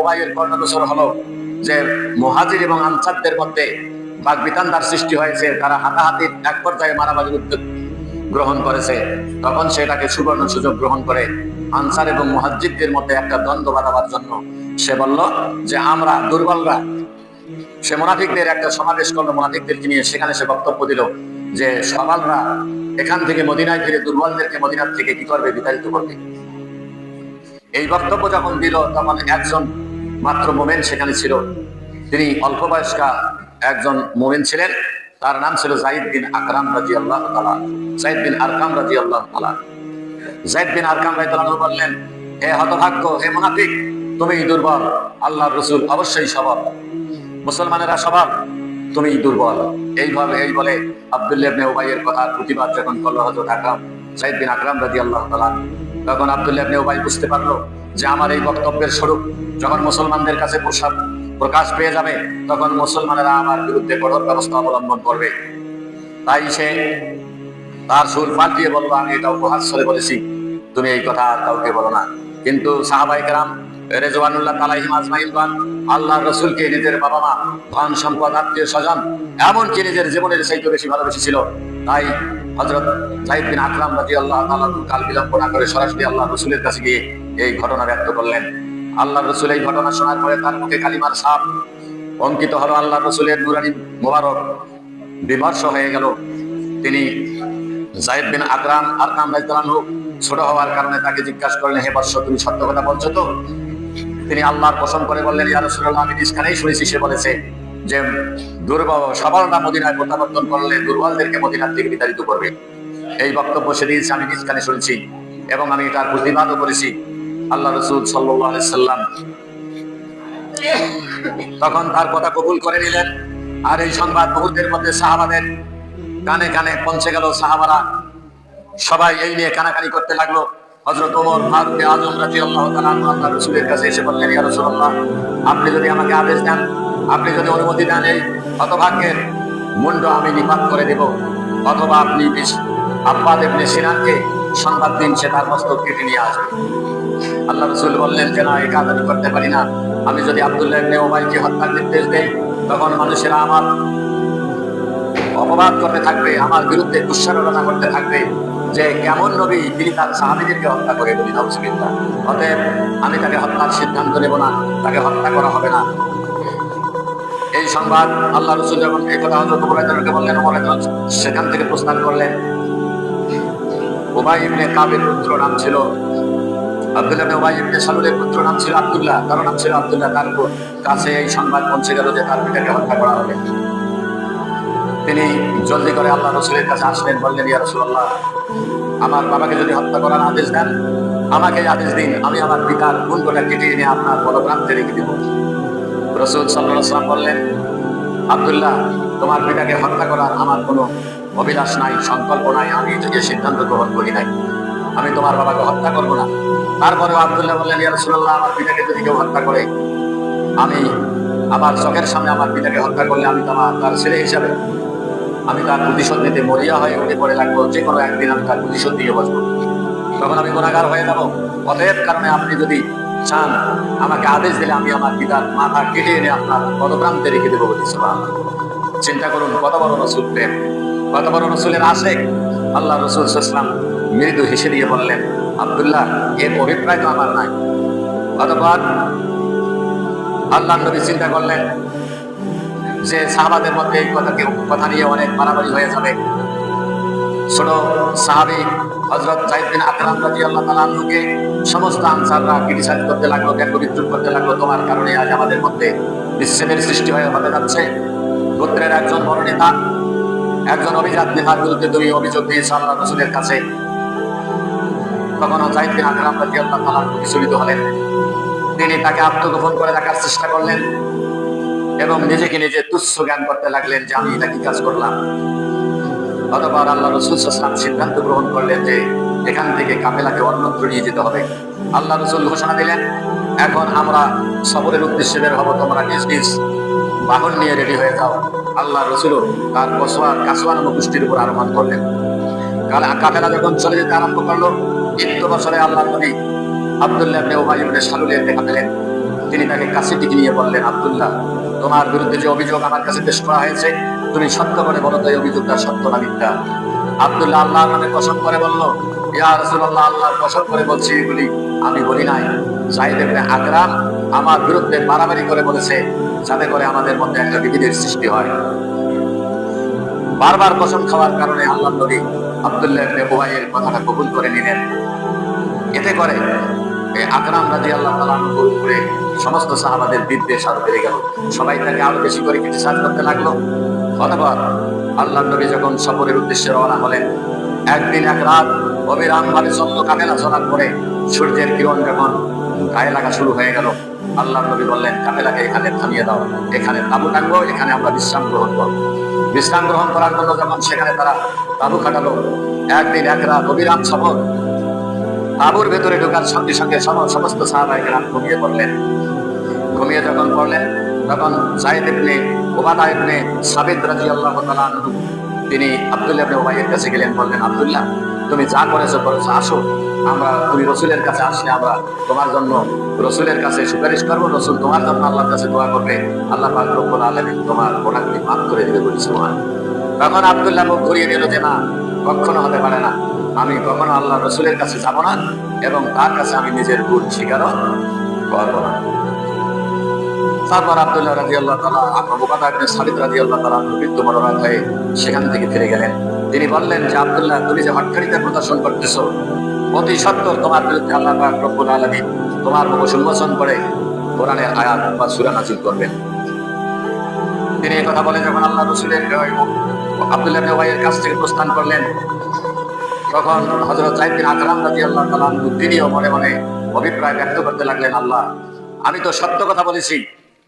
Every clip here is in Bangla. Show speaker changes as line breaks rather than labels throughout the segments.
উবাইয়ের কর্ণগোচর হলো যে মুহাজির এবং আনসারদের মধ্যে বাকবিতণ্ডার সৃষ্টি হয়েছে, তারা হাতাহাতির এক পর্যায়ে মারামারির উদ্যোগ গ্রহণ করেছে, তখন সেটাকে সুবর্ণ সুযোগ গ্রহণ করে আনসার এবং মুহাজিরদের মধ্যে একটা দ্বন্দ্ব বাঁধাবার জন্য সে বলল যে আমরা দুর্বলরা, সে মুনাফিকদের একটা সমাবেশ করলো, মুনাফিকদেরকে নিয়ে সেখানে সে বক্তব্য দিল যে সবালরা এখান থেকে মদিনায় ফিরে দুর্বলদেরকে মদিনার থেকে কি করবে, বিতাড়িত করবে। এই বক্তব্য যখন দিল তখন একজন মাত্র মোমেন সেখানে ছিল, তিনি অল্প বয়স্কা একজন মোমেন ছিলেন, তার নাম ছিল যায়েদ বিন আকরাম রাদিয়াল্লাহু তাআলা, যায়েদ বিন আরকাম রাদিয়াল্লাহু তাআলা। যায়েদ বিন আরকাম রাদিয়াল্লাহু তাআলা বললেন, হে হতভাগ্য, হে মুনাফিক, তুমি দুর্বল, আল্লাহর রাসূল অবশ্যই সবল, মুসলমানেরা সবল, তুমি দুর্বল। এই বলে আব্দুল্লাহ ইবনে উবাইয়ের কথার প্রতিবাদ যখন করলো হযরত আকরাম, যায়েদ বিন আকরাম রাদিয়াল্লাহু তাআলা, তখন আব্দুল্লাহ ইবনে উবাই বুঝতে পারলো যে আমার এই বক্তব্যের স্বরূপ যখন মুসলমানদের কাছে প্রকাশ পেয়ে যাবে তখন মুসলমানেরা আমার বিরুদ্ধে কঠোর ব্যবস্থা অবলম্বন করবে। তাই সে তার সুর পাল্টিয়ে বলল, আমি এটা উপহাস করে বলেছি, তুমি এই কথা আর কাউকে বলো না। কিন্তু সাহাবায়ে কেরাম রিজওয়ানুল্লাহ আলাইহিম আজমাইন আল্লাহর রাসূলকে নিজের বাবা মা, ধন সম্পদ, আত্মীয় স্বজন, এমনকি নিজের জীবনের চাইতে বেশি ভালোবেসেছিল। তাই হযরত যায়েদ বিন আকরাম রাদিয়াল্লাহু তাআলা কাল বিলম্ব না করে সরাসরি আল্লাহর রাসূলের কাছে গিয়ে এই ঘটনা ব্যক্ত করলেন। আল্লাহর রাসূল এই ঘটনা শোনার পরে তার মুখে কালিমার ছাপ অঙ্কিত হলো, আল্লাহর রাসূলের নূরানী মোবারক বিমর্ষ হয়ে গেল। তিনি যায়েদ বিন আকরাম রাদিয়াল্লাহু আনহু ছোট হওয়ার কারণে তাকে জিজ্ঞাসা করলেন, হে বৎস, তুমি সত্য কথা বলছো তো? তিনি আল্লাহর কসম করে বললেন, ইয়া রাসূলুল্লাহ, আমি নিষ্কানেই শুনেছি সে বলেছে যে দুর্বল সবলরা মদিনায় প্রত্যাবর্তন করলে দুর্বলদেরকে মদিনার থেকে বিতাড়িত করবে। এই বক্তব্য সে দিয়েছে, আমি নিষ্কানে শুনেছি এবং আমি এটার প্রতিবাদও করেছি। আল্লাহ রাসূল সাল্লাল্লাহু আলাইহি সাল্লাম তখন তার কথা কবুল করে নিলেন। আর এই সংবাদ মুহূর্তের মধ্যে সাহাবাদের কানে কানে পৌঁছে গেল। সাহাবারা সবাই এই নিয়ে কানাকানি করতে লাগলো। হযরত ওমর ফারুক আযম রাদিয়াল্লাহু তাআলা আল্লাহর রাসূলের কাছে এসে বললেন, ইয়া রাসূলুল্লাহ, আপনি যদি আমাকে আদেশ দেন, আপনি যদি অনুমতি দেন, এই হতভাগ্যের মুন্ড আমি নিপাত করে দেব, অথবা আপনি আব্বাদ ইবনে সিনানকে সংবাদ দিন, সে তার মস্তক কেটে নিয়ে আসবে। আল্লাহ রাসূল বললেন যে না, এই কাজ আমি করতে পারি না। আমি যদি আব্দুল্লাহ ইবনে উবাইকে হত্যার নির্দেশ দেই তখন মানুষেরা আমার অপবাদ করতে থাকবে, আমার বিরুদ্ধে দুঃসারণা করতে থাকবে যে কেমন নবী, তিনি তার সাহাবীদেরকে হত্যা করে, বলি নাউজুবিল্লাহ। অতএব আমি তাকে হত্যার সিদ্ধান্ত নেব না, তাকে হত্যা করা হবে না। এই সংবাদ আল্লাহ রাসূল যখন এই কথা হযরত ওমর রাদিয়াল্লাহু আনহু বললেন, ওমর রাদিয়াল্লাহু আনহু সেখান থেকে প্রস্থান করলেন। উবাই ইবনে কাবের পুত্র নাম ছিল আব্দুল্লাহ ইবনে উবাই ইবনে সালুলের পুত্র নাম ছিল আব্দুল্লাহ, তার নাম ছিল আব্দুল্লাহ। তার কাছে এই সংবাদ পৌঁছে গেল যে তার পিতাকে হত্যা করা হবে। তিনি জলদি করে আল্লাহ রাসূলের কাছে আসলেন, বললেন, ইয়া রাসূলুল্লাহ, আমার বাবাকে যদি হত্যা করার আদেশ দেন, আমাকে আদেশ দিন, আমি আমার পিতার মুন্ডটা কেটে এনে আপনার পদপ্রান্তে রেখে দেব। রাসূল সাল্লাল্লাহু আলাইহি ওয়াসাল্লাম বললেন, আব্দুল্লাহ, তোমার পিতাকে হত্যা করার আমার কোনো অভিলাষ নাই, সংকল্প নাই, আমি এটাকে সিদ্ধান্ত গ্রহণ করি নাই, আমি তোমার বাবাকে হত্যা করব না। তারপরেও আব্দুল্লাহ বললেন, ইয়া রাসূলুল্লাহ, আমার পিতাকে যদি কেউ হত্যা করে, আমি আমার চোখের সামনে আমার পিতাকে হত্যা করলে আমি তার ছেলে হিসাবে আমি তার প্রতিশোধ নিতে মরিয়া হয়ে উঠে পড়ে লাগবো, যে কোনো একদিন আমি তার প্রতিশোধ দিয়ে বসবো, তখন আমি গুনাহগার হয়ে যাবো। অতএব কারণে আপনি যদি চান, আমাকে আদেশ দিলে আমি আমার পিতার মাথা কেটে এনে আপনার পদপ্রান্তে রেখে দেবো। চিন্তা করুন কত বড় রাসূল প্রেম, কত বড় রাসূলের আশিক। আল্লাহ রাসূল সাল্লাল্লাহু আলাইহি ওয়াসাল্লাম মৃদু হেসে দিয়ে বললেন, আব্দুল্লাহ, এর অভিপ্রায় তো আমার নাই। অতঃপর আল্লাহ নবী চিন্তা করলেন যে সাহাবাদের মধ্যে এই কথা নিয়ে অনেক মারামারি হয়ে যাবে। ছোট সাহাবী হযরত যায়েদ বিন আকরাম রাদিয়াল্লাহু তাআলা আনহুকে সমস্ত আনসাররা ক্রিটিসাইজ করতে লাগলো, ব্যঙ্গ-বিদ্রূপ করতে লাগলো, তোমার কারণে আজ আমাদের মধ্যে বিচ্ছেদের সৃষ্টি হতে যাচ্ছে। গোত্রের একজন বড় নেতা, একজন অভিজাত নেতার বিরুদ্ধে তুমি অভিযোগ দিয়েছ আল্লাহর রাসূলের কাছে। তখন যায়েদ বিন আকরাম রাদিয়াল্লাহু তাআলা বিচলিত হলেন। তিনি তাকে আত্মগোপন করে রাখার চেষ্টা করলেন এবং নিজেকে নিজে তুচ্ছ জ্ঞান করতে লাগলেন যে আমি এটা কি কাজ করলাম। অতঃপর আল্লাহ রাসূল সাল্লাল্লাহু আলাইহি ওয়াসাল্লাম সিদ্ধান্ত গ্রহণ করলেন যে এখান থেকে কাফেলাকে অন্যত্র নিয়ে যেতে হবে। আল্লাহ রাসূল ঘোষণা দিলেন, এখন আমরা সফরের উদ্দেশ্যে বের হব, তোমরা নিজ নিজ বাহন নিয়ে রেডি হয়ে যাও। আল্লাহ রাসূলও তার কাসওয়া নামক গোষ্ঠীর উপর আরোহণ করলেন। কাফেলা যখন চলে যেতে আরম্ভ করলো, 3 বছরে আল্লাহ নবী আব্দুল্লাহ ইবনে উবাই ইবনে সালুলের দেখা পেলেন। তিনি তাকে কাছে ডেকে নিয়ে বললেন, আব্দুল্লাহ, তোমার বিরুদ্ধে যে অভিযোগ আমার কাছে পেশ করা হয়েছে, তুমি সত্য করে বলো তো এই অভিযোগটা সত্য না মিথ্যা? আব্দুল্লাহ আল্লাহর নামে কসম করে বলল, ইয়া রাসূলুল্লাহ, আল্লাহর কসম করে বলছি, এগুলি আমি বলি নাই। যায়েদ ইবনে আকরাম আমার বিরুদ্ধে বাড়াবাড়ি করে বলেছে, যাতে করে আমাদের মধ্যে একটা বিভেদের সৃষ্টি হয়। বারবার কসম খাওয়ার কারণে আল্লাহর নবী আব্দুল্লাহ ইবনে উবাইয়ের কথাটা কবুল করে নিলেন। এতে করে এই আকরাম রাদিয়াল্লাহু তাআলার উপরে সমস্ত সাহাবাদের বিদ্বেষ আরো বেড়ে গেল। সবাই তাকে আরো বেশি করে ক্রিটিসাইজ করতে লাগলো। অতঃপর আল্লাহর নবী যখন সফরের উদ্দেশ্যে রওনা হলেন, একদিন এক রাত অবিরাম ভাবে চলল কাফেলা চলার পরে সূর্যের কিরণ যখন গায়ে লাগা শুরু হয়ে গেল, আল্লাহর নবী বললেন, কাফেলাকে এখানে থামিয়ে দাও, এখানে তাঁবু টাঙবো, এখানে আমরা বিশ্রাম গ্রহণ করবো। বিশ্রাম গ্রহণ করার জন্য যখন সেখানে তারা তাঁবু খাটালো, একদিন এক রাত অবিরাম সফর, তাঁবুর ভেতরে ঢোকার সঙ্গে সঙ্গে সমস্ত সাহাবায়ে কেরাম ঘুমিয়ে পড়লেন। ঘুমিয়ে যখন পড়লেন, তখন যায়েদ ইবনে উবাদা ইবনে সাবিত রাদিয়াল্লাহু তাআলা আনহু তিনি আব্দুল্লাহ ইবনে উবাইয়ের কাছে গেলেন, বললেন, আব্দুল্লাহ, তুমি যা করেছো আসো, তুমি রসুলের কাছে আসলে আমরা তোমার জন্য রসুলের কাছে সুপারিশ করবো, রসুল তোমার জন্য আল্লাহর কাছে দোয়া করবে, আল্লাহ পাক রব্বুল আলামিন তোমার গুনাহগুলি মাফ করে দিবে বলি সুবহান। তখন আব্দুল্লাহ মুখ ঘুরিয়ে দিল যে না, কখনো হতে পারে না, আমি কখনো আল্লাহ রসুলের কাছে যাব না এবং তার কাছে আমি নিজের ভুল স্বীকারও করবো না। তারপর আব্দুল্লাহ রাদিয়াল্লাহু তাআলা আবু বকর ইবনে সাবিত রাদিয়াল্লাহু তাআলা মৃত্যুবরণ হয়ে সেখান থেকে ফিরে গেলেন। তিনি বললেন যে, আব্দুল্লাহ, তুমি যে হটকারিতা প্রদর্শন করতেছো, অতি সত্বর তোমার বিরুদ্ধে আল্লাহ পাক রব্বুল আলামিন তোমার মুখ উন্মোচন করে কোরআনের আয়াত বা সূরা নাযিল করবেন। তিনি এই কথা বলে যখন আল্লাহ রাসূলের আব্দুল্লাহ ইবনে উবাইয়ের কাছ থেকে প্রস্থান করলেন, তখন হযরত যায়েদ বিন আকরাম রাদিয়াল্লাহু তাআলা তিনিও মনে মনে অভিপ্রায় ব্যক্ত করতে লাগলেন, আল্লাহ, আমি তো সত্য কথা বলেছি,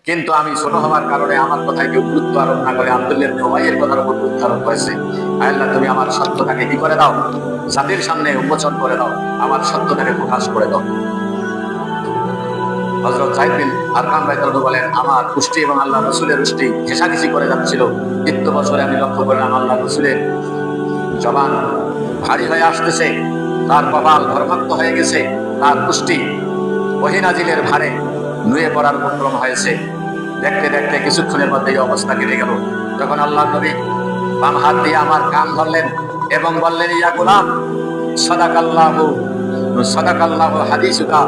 কিন্তু আমি ছোট হওয়ার কারণে আমার কথায় কেউ গুরুত্ব আরোপ না করে আব্দুল্লাহ ইবনে উবাইয়ের কথার উপর গুরুত্ব আরোপ করেছে। আল্লাহ, তুমি আমার সত্যটাকে কি করে দাও, জাতির সামনে উন্মোচন করে দাও, আমার সত্যটাকে প্রকাশ করে দাও। হযরত যায়েদ বিন আরকাম রাদিয়াল্লাহু বলেন, আমার পুষ্টি এবং আল্লাহ রাসূলের পুষ্টি ঘেঁষাঘেঁষি করে যাচ্ছিল। মৃত্যু বছরে আমি লক্ষ্য করলাম আল্লাহ রাসূলের জবান ভারী হয়ে আসতেছে, তার কপাল ঘর্মাক্ত হয়ে গেছে, তার পুষ্টি ওহী নাজিলের ভারে নুয়ে পড়ার উপক্রম হয়েছে। দেখতে দেখতে কিছুক্ষণের মধ্যে এই অবস্থা কেটে গেল। যখন আল্লাহ নবী বাম হাত দিয়ে আমার কান ধরলেন এবং বললেন, ইয়া গোলাম, সাদাকাল্লাহু হাদিসুকা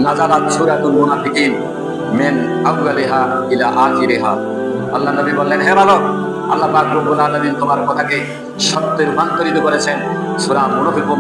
নাযালাত সূরাতুল মুনাফিকিন মিন আউয়ালিহা ইলা আখিরিহা। আল্লাহ নবী বললেন, হে বালক, আল্লাহ পাক রব্বুল আলামিন তোমার কথাকে সত্যে রূপান্তরিত করেছেন। সূরা মুনাফিকুন